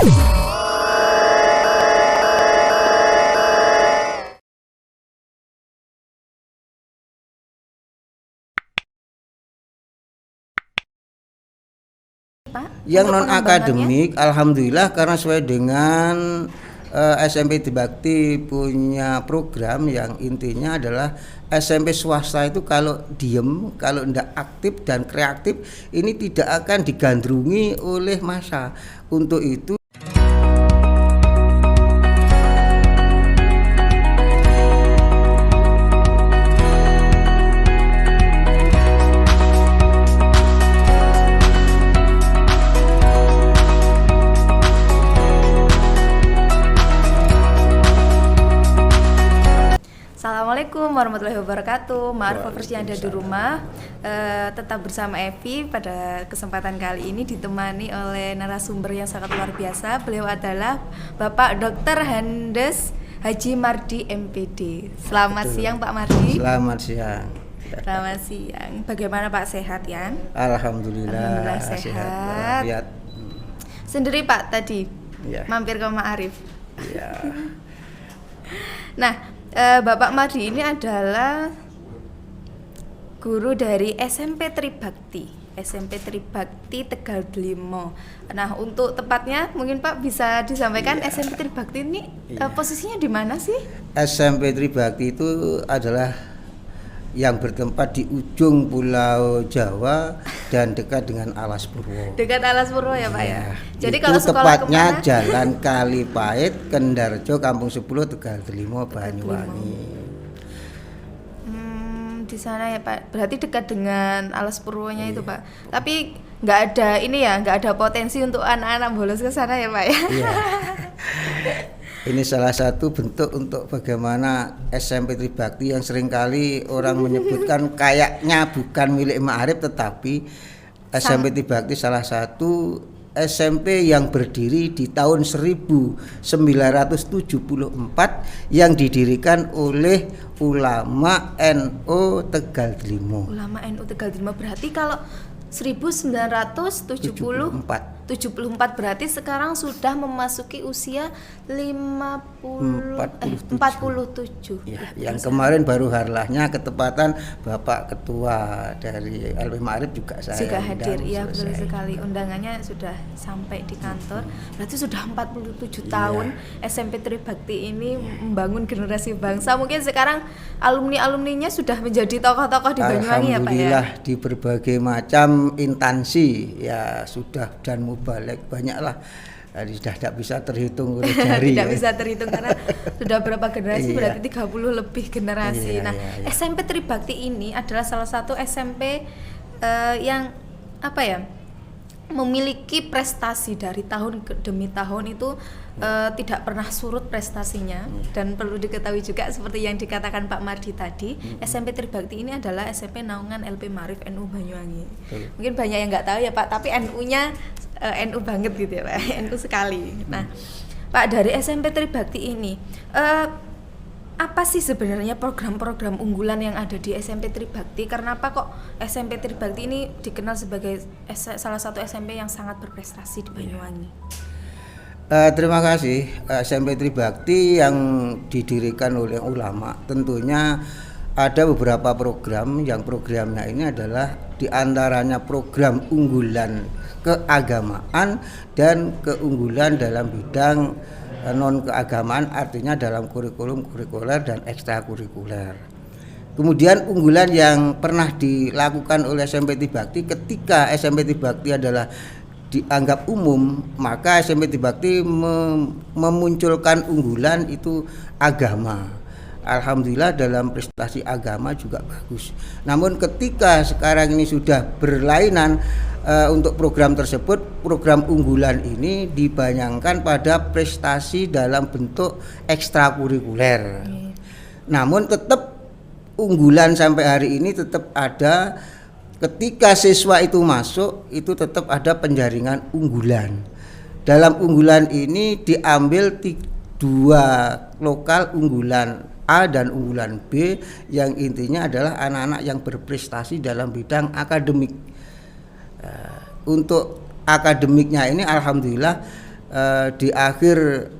Yang non akademik, alhamdulillah karena sesuai dengan SMP Tribakti punya program yang intinya adalah SMP swasta itu kalau diem, kalau tidak aktif dan kreatif ini tidak akan digandrungi oleh massa. Untuk itu Assalamualaikum warahmatullahi wabarakatuh. Maaf Popers yang ada di rumah, tetap bersama Evi. Pada kesempatan kali ini ditemani oleh narasumber yang sangat luar biasa. Beliau adalah Bapak Dr. Handes Haji Mardi MPD. Selamat siang Pak Mardi. Selamat siang. Selamat siang. Bagaimana Pak, sehat ya? Alhamdulillah sehat. Lihat. Sendiri Pak tadi Ya. mampir ke Ma'arif. Ya. Nah, Bapak Mardi ini adalah guru dari SMP Tribakti Tegal Delimo. Nah, untuk tepatnya mungkin Pak bisa disampaikan SMP Tribakti ini posisinya di mana sih? SMP Tribakti itu adalah yang bertempat di ujung Pulau Jawa dan dekat dengan Alas Purwo. Dekat Alas Purwo ya Pak ya. Jadi itu kalau sekolah tepatnya kemana? Jalan Kalipait, Kendarjo, Kampung 10, Tegal Delimo, Banyuwangi. Di sana ya Pak. Berarti dekat dengan Alas Purwonya itu Pak. Tapi nggak ada potensi untuk anak-anak bolos ke sana ya Pak ya. Iya. Ini salah satu bentuk untuk bagaimana SMP Tribakti yang seringkali orang menyebutkan kayaknya bukan milik Ma'arif, tetapi SMP Tribakti salah satu SMP yang berdiri di tahun 1974 yang didirikan oleh ulama NU Tegal Delimo. Ulama NU Tegal Delimo, berarti kalau 1974 berarti sekarang sudah memasuki usia 47. Ya, yang kemarin baru harlahnya ketepatan Bapak Ketua dari LP Ma'arif juga saya juga hadir. Iya, betul selesai. sekali. Undangannya sudah sampai di kantor. Berarti sudah 47 tahun SMP Tribakti ini membangun generasi bangsa. Mungkin sekarang alumni-alumninya sudah menjadi tokoh-tokoh di Banyuwangi ya Pak ya. Alhamdulillah di berbagai macam instansi ya sudah dan mubalek banyaklah. Jadi sudah tidak bisa terhitung oleh jari. Tidak bisa terhitung karena sudah berapa generasi, berarti 30 lebih generasi. Iya. SMP Tribakti ini adalah salah satu SMP yang memiliki prestasi dari tahun demi tahun itu tidak pernah surut prestasinya. Dan perlu diketahui juga seperti yang dikatakan Pak Mardi tadi, SMP Tribakti ini adalah SMP naungan LP Ma'arif NU Banyuwangi. Mungkin banyak yang nggak tahu ya Pak, tapi NU-nya NU banget gitu ya Pak, NU sekali. Nah Pak, dari SMP Tribakti ini apa sih sebenarnya program-program unggulan yang ada di SMP Tribakti? Karena apa kok SMP Tribakti ini dikenal sebagai salah satu SMP yang sangat berprestasi di Banyuwangi? Terima kasih. SMP Tribakti yang didirikan oleh ulama tentunya ada beberapa program, yang programnya ini adalah diantaranya program unggulan keagamaan dan keunggulan dalam bidang non keagamaan, artinya dalam kurikulum kurikuler dan ekstrakurikuler. Kemudian unggulan yang pernah dilakukan oleh SMP Tribakti ketika SMP Tribakti adalah dianggap umum, maka SMP Tribakti memunculkan unggulan itu agama. Alhamdulillah dalam prestasi agama juga bagus. Namun ketika sekarang ini sudah berlainan untuk program tersebut, program unggulan ini dibayangkan pada prestasi dalam bentuk ekstrakurikuler. Namun tetap unggulan sampai hari ini tetap ada. Ketika siswa itu masuk, itu tetap ada penjaringan unggulan. Dalam unggulan ini diambil dua lokal, unggulan A dan unggulan B, yang intinya adalah anak-anak yang berprestasi dalam bidang akademik. Untuk akademiknya ini alhamdulillah di akhir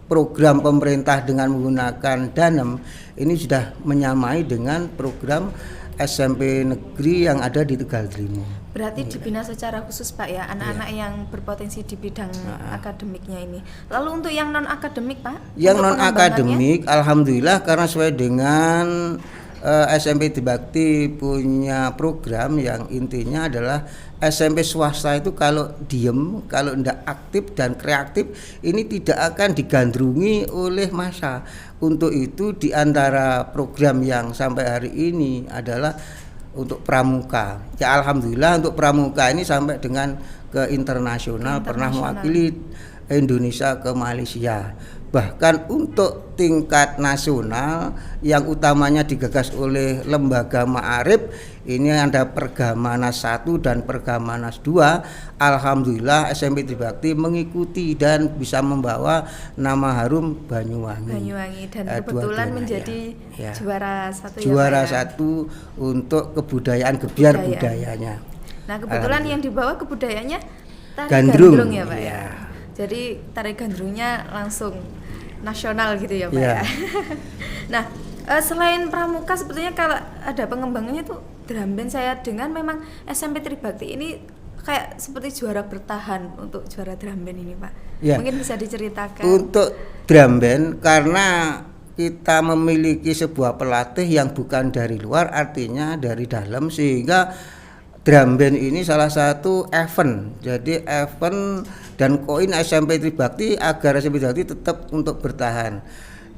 program pemerintah dengan menggunakan Danem ini sudah menyamai dengan program SMP negeri yang ada di Tegal Trimo. Berarti dibina secara khusus Pak ya, anak-anak yang berpotensi di bidang akademiknya ini. Lalu untuk yang non akademik Pak? Yang non akademik, alhamdulillah karena sesuai dengan SMP Tribakti punya program yang intinya adalah SMP swasta itu kalau diem, kalau tidak aktif dan kreatif ini tidak akan digandrungi oleh massa. Untuk itu di antara program yang sampai hari ini adalah untuk pramuka. Ya alhamdulillah untuk pramuka ini sampai dengan ke internasional, pernah mewakili Indonesia ke Malaysia. Bahkan untuk tingkat nasional yang utamanya digagas oleh lembaga Ma'arif, ini ada Pergamanas 1 dan Pergamanas 2. Alhamdulillah SMP Tribakti mengikuti dan bisa membawa nama harum Banyuwangi. Dan kebetulan menjadi juara satu. Juara satu untuk kebudayaan gebiar budayanya. Nah kebetulan yang dibawa kebudayaannya tari gandrung ya Pak ya. Jadi tari gandrungnya langsung nasional gitu ya Pak ya. Nah selain pramuka sebetulnya kalau ada pengembangannya tuh drum band, saya dengar memang SMP Tribakti ini kayak seperti juara bertahan untuk juara drum band ini Pak. Ya. Mungkin bisa diceritakan. Untuk drum band karena kita memiliki sebuah pelatih yang bukan dari luar, artinya dari dalam, sehingga drum band ini salah satu event. Jadi event dan koin SMP Tribakti agar SMP Tribakti tetap untuk bertahan.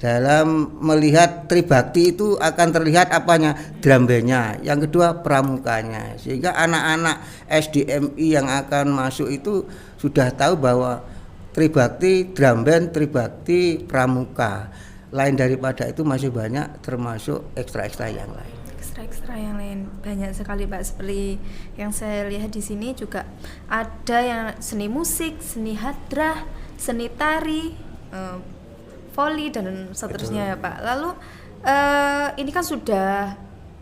Dalam melihat Tribakti itu akan terlihat apanya? Drum bandnya. Yang kedua pramukanya. Sehingga anak-anak SDMI yang akan masuk itu sudah tahu bahwa Tribakti drum band, Tribakti pramuka. Lain daripada itu masih banyak termasuk ekstra-ekstra yang lain. Ekstra yang lain banyak sekali Pak, seperti yang saya lihat di sini juga ada yang seni musik, seni hadrah, seni tari, voli dan seterusnya ya Pak. Lalu ini kan sudah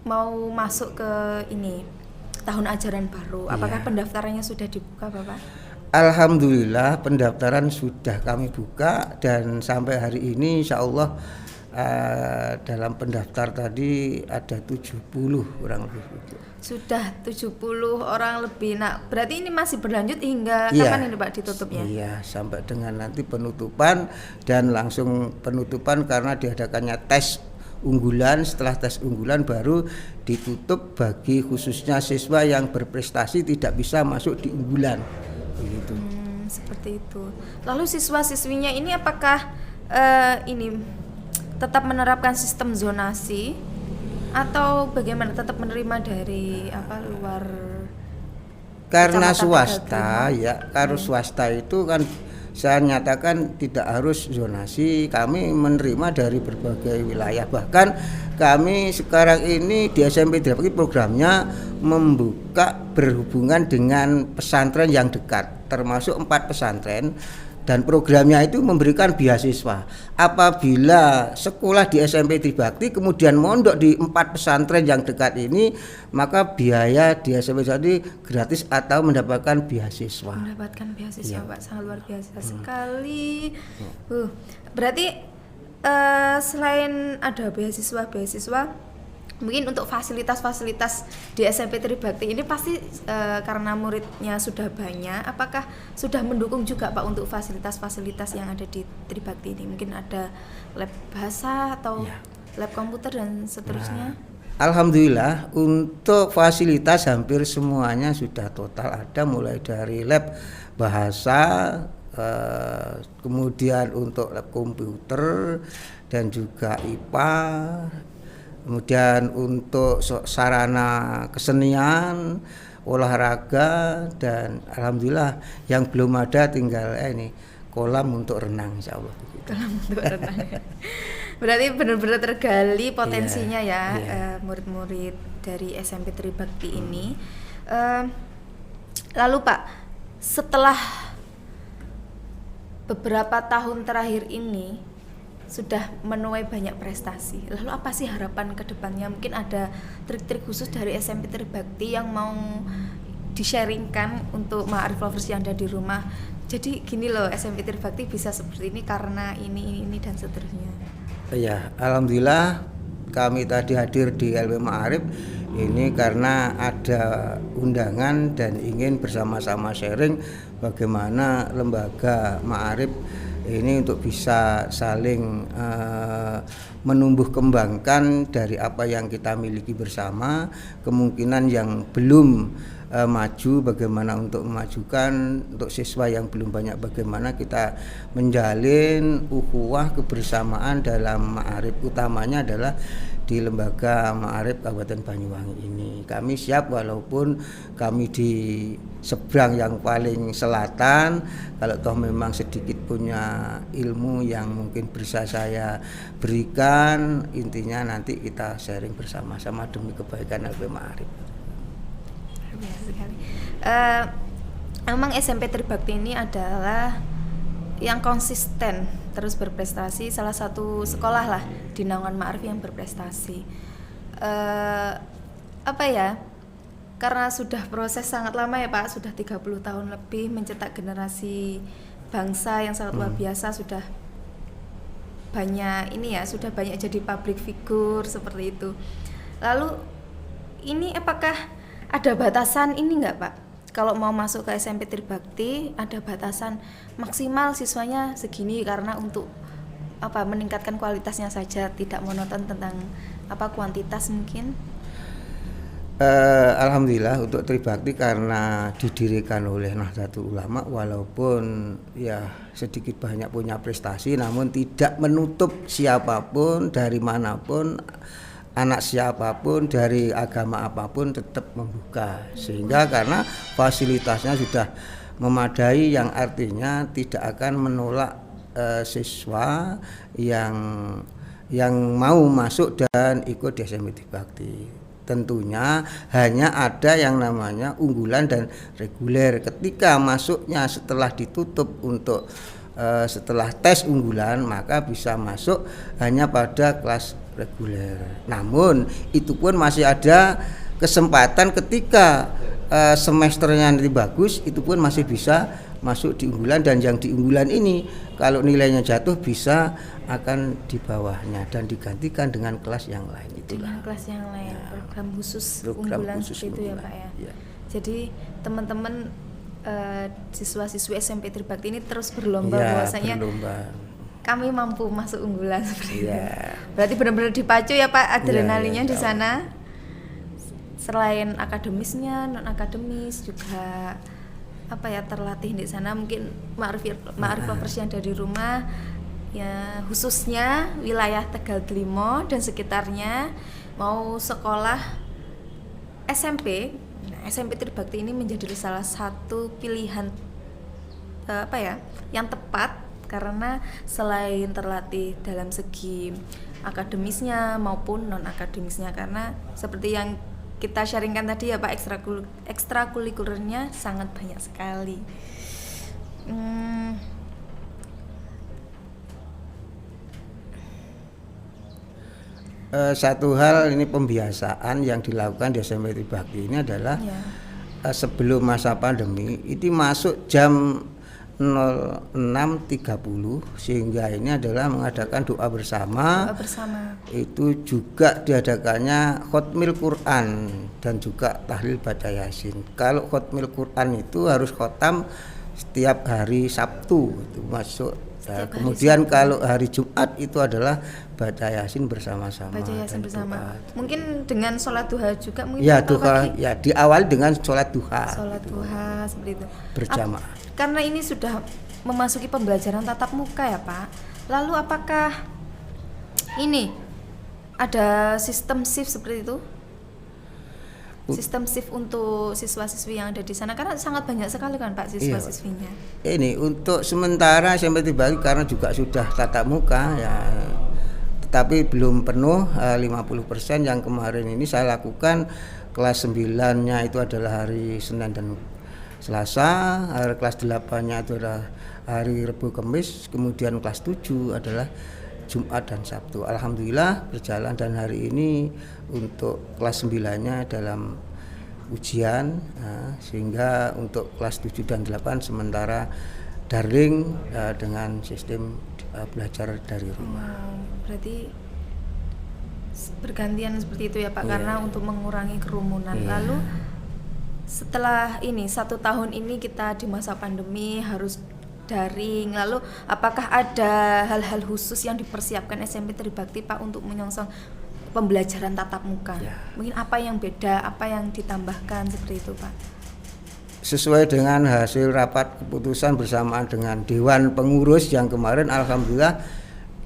mau masuk ke ini tahun ajaran baru. Apakah pendaftarannya sudah dibuka Bapak? Alhamdulillah pendaftaran sudah kami buka dan sampai hari ini insya Allah dalam pendaftar tadi ada 70 orang lebih. Sudah 70 orang lebih. Nah, berarti ini masih berlanjut hingga kapan ini Pak ditutupnya? Iya, sampai dengan nanti penutupan dan langsung penutupan karena diadakannya tes unggulan. Setelah tes unggulan baru ditutup bagi khususnya siswa yang berprestasi tidak bisa masuk di unggulan. Begitu. Seperti itu. Lalu siswa-siswinya ini apakah ini tetap menerapkan sistem zonasi atau bagaimana, tetap menerima dari luar? Karena swasta karena swasta itu kan saya nyatakan tidak harus zonasi, kami menerima dari berbagai wilayah. Bahkan kami sekarang ini di SMP Tribakti programnya membuka berhubungan dengan pesantren yang dekat, termasuk 4 pesantren. Dan programnya itu memberikan beasiswa. Apabila sekolah di SMP Tribakti kemudian mondok di 4 pesantren yang dekat ini, maka biaya di SMP Tribakti gratis atau mendapatkan beasiswa. Mendapatkan beasiswa Pak, sangat luar biasa sekali. Berarti selain ada beasiswa, mungkin untuk fasilitas-fasilitas di SMP Tribakti ini pasti karena muridnya sudah banyak, apakah sudah mendukung juga Pak untuk fasilitas-fasilitas yang ada di Tribakti ini? Mungkin ada lab bahasa atau lab komputer dan seterusnya? Alhamdulillah untuk fasilitas hampir semuanya sudah total ada, mulai dari lab bahasa, kemudian untuk lab komputer dan juga IPA. Kemudian untuk sarana kesenian, olahraga, dan alhamdulillah yang belum ada tinggal ini kolam untuk renang insyaallah. Kolam untuk renang. Berarti benar-benar tergali potensinya murid-murid dari SMP Tribakti ini. Lalu Pak, setelah beberapa tahun terakhir ini sudah menuai banyak prestasi. Lalu apa sih harapan ke depannya? Mungkin ada trik-trik khusus dari SMP Tribakti yang mau di-sharingkan untuk Ma'arif lovers yang ada di rumah. Jadi gini loh, SMP Tribakti bisa seperti ini karena ini dan seterusnya. Ya, alhamdulillah kami tadi hadir di LP Ma'arif ini karena ada undangan dan ingin bersama-sama sharing bagaimana lembaga Ma'arif ini untuk bisa saling menumbuh kembangkan dari apa yang kita miliki bersama, kemungkinan yang belum maju bagaimana untuk memajukan, untuk siswa yang belum banyak bagaimana kita menjalin ukhuwah kebersamaan dalam Ma'arif, utamanya adalah di lembaga Ma'arif Kabupaten Banyuwangi ini. Kami siap walaupun kami di seberang yang paling selatan, kalau toh memang sedikit punya ilmu yang mungkin bisa saya berikan, intinya nanti kita sharing bersama-sama demi kebaikan LP Ma'arif. Sekali. Memang SMP Tribakti ini adalah yang konsisten terus berprestasi, salah satu sekolah lah di naungan Ma'arif yang berprestasi. Karena sudah proses sangat lama ya Pak, sudah 30 tahun lebih mencetak generasi bangsa yang sangat luar biasa, sudah banyak sudah banyak jadi public figure seperti itu. Lalu ini apakah ada batasan ini enggak Pak? Kalau mau masuk ke SMP Tribakti ada batasan maksimal siswanya segini karena untuk meningkatkan kualitasnya saja, tidak monoton tentang kuantitas mungkin? Alhamdulillah untuk Tribakti karena didirikan oleh Nahdlatul Ulama, walaupun ya sedikit banyak punya prestasi, namun tidak menutup siapapun dari manapun, anak siapapun dari agama apapun tetap membuka, sehingga karena fasilitasnya sudah memadai yang artinya tidak akan menolak siswa yang mau masuk dan ikut di SMP Tribakti. Tentunya hanya ada yang namanya unggulan dan reguler. Ketika masuknya setelah ditutup untuk setelah tes unggulan, maka bisa masuk hanya pada kelas reguler. Namun itu pun masih ada kesempatan ketika semesternya nanti bagus, itu pun masih bisa masuk di unggulan, dan yang di unggulan ini kalau nilainya jatuh bisa akan di bawahnya dan digantikan dengan kelas yang lain. Itulah. Dengan kelas yang lain, ya. Program unggulan seperti itu ya Pak ya. Ya. Jadi teman-teman siswa-siswi SMP Tribakti ini terus berlomba bahwasanya kami mampu masuk unggulan seperti itu. Berarti benar-benar dipacu ya Pak adrenalinnya di sana. Selain akademisnya, non akademis juga terlatih di sana. Mungkin Ma'arif lovers yang dari rumah ya, khususnya wilayah Tegal Glimo dan sekitarnya mau sekolah SMP. SMP Tribakti ini menjadi salah satu pilihan yang tepat, karena selain terlatih dalam segi akademisnya maupun non akademisnya, karena seperti yang kita sharingkan tadi ya Pak, ekstrakurikulernya sangat banyak sekali. Satu hal ini pembiasaan yang dilakukan di SMP Tribakti ini adalah sebelum masa pandemi itu masuk jam 06.30, sehingga ini adalah mengadakan doa bersama. Itu juga diadakannya khotmil Quran dan juga tahlil baca Yasin. Kalau khotmil Quran itu harus khotam setiap hari Sabtu itu masuk. Kemudian kalau hari Jumat itu adalah baca Yasin bersama-sama. Baca Yasin bersama. Mungkin dengan sholat duha juga mungkin. Ya, duha ya diawali dengan sholat duha. Sholat duha seperti itu. Berjamaah. Karena ini sudah memasuki pembelajaran tatap muka ya Pak. Lalu apakah ini ada sistem shift seperti itu? Sistem shift untuk siswa-siswi yang ada di sana, karena sangat banyak sekali kan Pak siswa-siswinya. Ini untuk sementara SMP Tribakti karena juga sudah tatap muka ya, tetapi belum penuh 50%. Yang kemarin ini saya lakukan kelas 9-nya itu adalah hari Senin dan Selasa, hari kelas 8-nya itu adalah hari Rabu Kamis, kemudian kelas 7 adalah Jumat dan Sabtu. Alhamdulillah berjalan, dan hari ini untuk kelas 9-nya dalam ujian, sehingga untuk kelas 7 dan 8 sementara daring dengan sistem belajar dari rumah. Berarti bergantian seperti itu ya Pak, karena untuk mengurangi kerumunan. Lalu setelah ini 1 tahun ini kita di masa pandemi harus daring, lalu apakah ada hal-hal khusus yang dipersiapkan SMP Tribakti Pak untuk menyongsong pembelajaran tatap muka? Mungkin apa yang beda, apa yang ditambahkan seperti itu Pak? Sesuai dengan hasil rapat keputusan bersamaan dengan Dewan Pengurus yang kemarin, alhamdulillah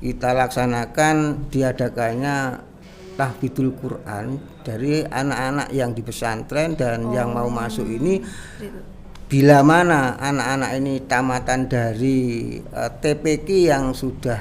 kita laksanakan diadakannya tahfidul Quran dari anak-anak yang di pesantren dan yang mau masuk ini. Bila mana anak-anak ini tamatan dari TPQ yang sudah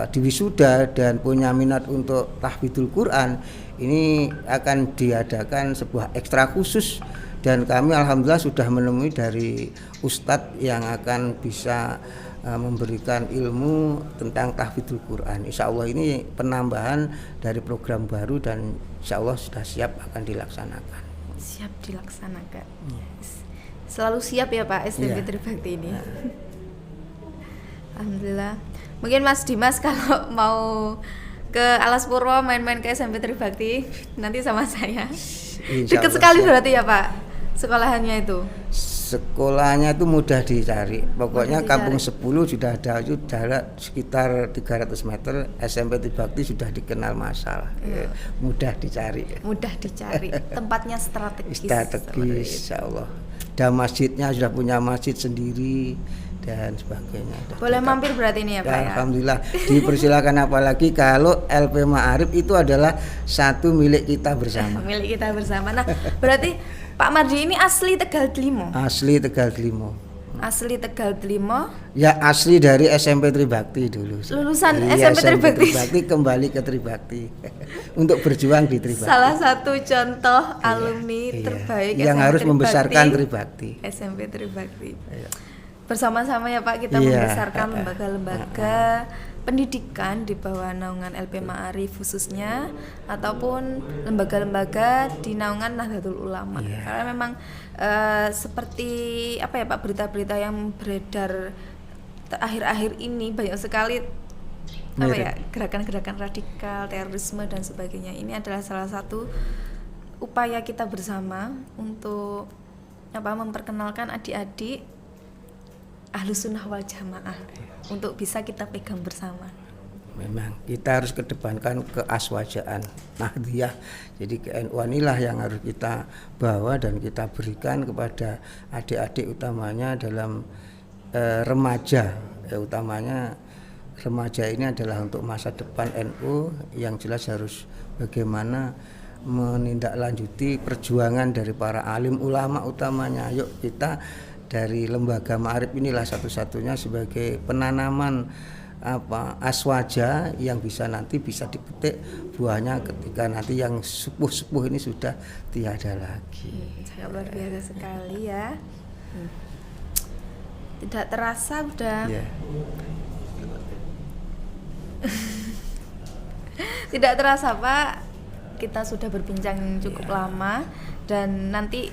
diwisuda dan punya minat untuk tahfidul Quran, ini akan diadakan sebuah ekstra khusus, dan kami alhamdulillah sudah menemui dari ustadz yang akan bisa memberikan ilmu tentang tahfidul Quran. Insya Allah ini penambahan dari program baru dan insya Allah sudah siap akan dilaksanakan. Siap dilaksanakan. Selalu siap ya Pak SMP Tribakti ini. Alhamdulillah. Mungkin Mas Dimas kalau mau ke Alas Purwo main-main ke SMP Tribakti nanti sama saya. Dekat sekali berarti ya Pak sekolahannya itu. Sekolahnya itu mudah dicari. Pokoknya Kampung 10 sudah ada, jarak sekitar 300 meter. SMP Tribakti sudah dikenal masalah. Mudah dicari. Mudah dicari. Tempatnya strategis. Strategis, insya Allah. Dan masjidnya sudah punya masjid sendiri dan sebagainya. Boleh mampir berarti ini ya Pak ya? Alhamdulillah dipersilakan, apalagi kalau LP Ma'arif itu adalah satu milik kita bersama. Milik kita bersama. Nah berarti Pak Mardi ini asli Tegal Delimo? Asli Tegal Delimo. Asli Tegal Delimo? Ya asli dari SMP Tribakti dulu. Lulusan dari SMP Tribakti? Tribakti kembali ke Tribakti untuk berjuang di Tribakti. Salah satu contoh alumni terbaik yang SMP harus Tribakti, membesarkan Tribakti. SMP Tribakti. Bersama-sama ya Pak kita membesarkan lembaga-lembaga pendidikan di bawah naungan LP Ma'arif khususnya, ataupun lembaga-lembaga di naungan Nahdlatul Ulama. Karena memang seperti apa ya Pak, berita-berita yang beredar akhir-akhir ini banyak sekali apa ya, gerakan-gerakan radikal, terorisme dan sebagainya. Ini adalah salah satu upaya kita bersama untuk memperkenalkan adik-adik Ahlus Sunnah wal Jamaah untuk bisa kita pegang bersama. Memang kita harus kedepankan keaswajaan Nahdliyah. Jadi ke-NU inilah yang harus kita bawa dan kita berikan kepada adik-adik, utamanya dalam remaja. Utamanya remaja ini adalah untuk masa depan NU, yang jelas harus bagaimana menindaklanjuti perjuangan dari para alim ulama utamanya. Yuk kita dari lembaga Ma'arif inilah satu-satunya sebagai penanaman aswaja yang bisa nanti bisa dipetik buahnya ketika nanti yang sepuh-sepuh ini sudah tiada lagi. Sangat luar biasa sekali ya. Tidak terasa udah. Tidak terasa Pak, kita sudah berbincang cukup lama, dan nanti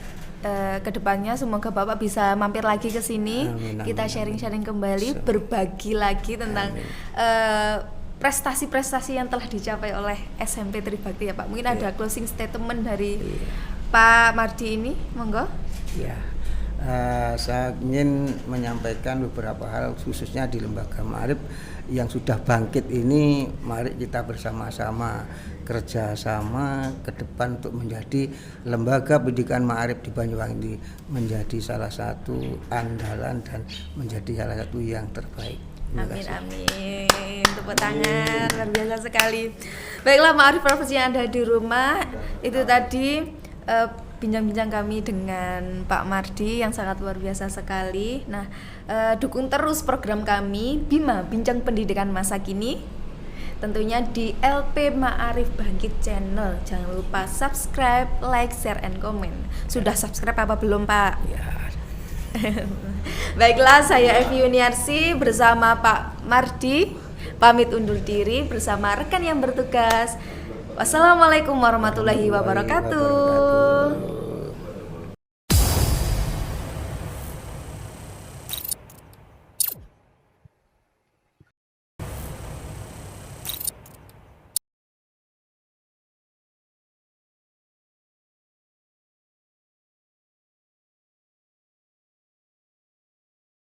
kedepannya semoga Bapak bisa mampir lagi ke sini. Kita sharing-sharing kembali, berbagi lagi tentang prestasi-prestasi yang telah dicapai oleh SMP Tribakti ya Pak. Mungkin ada closing statement dari Pak Mardi ini, monggo. Saya ingin menyampaikan beberapa hal khususnya di lembaga Ma'arif yang sudah bangkit ini. Mari kita bersama-sama kerjasama ke depan untuk menjadi lembaga pendidikan Ma'arif di Banyuwangi ini menjadi salah satu andalan dan menjadi salah satu yang terbaik. Amin amin. Tepuk tangan, luar biasa sekali. Baiklah Ma'arif Profesi yang ada di rumah, itu tadi bincang-bincang kami dengan Pak Mardi yang sangat luar biasa sekali. Nah, dukung terus program kami Bima Bincang Pendidikan Masa Kini, tentunya di LP Ma'arif Bangkit Channel. Jangan lupa subscribe, like, share, and comment. Sudah subscribe apa belum Pak? Ya. Baiklah, saya Evi Yuniarsi bersama Pak Mardi pamit undur diri bersama rekan yang bertugas. Wassalamualaikum warahmatullahi wabarakatuh.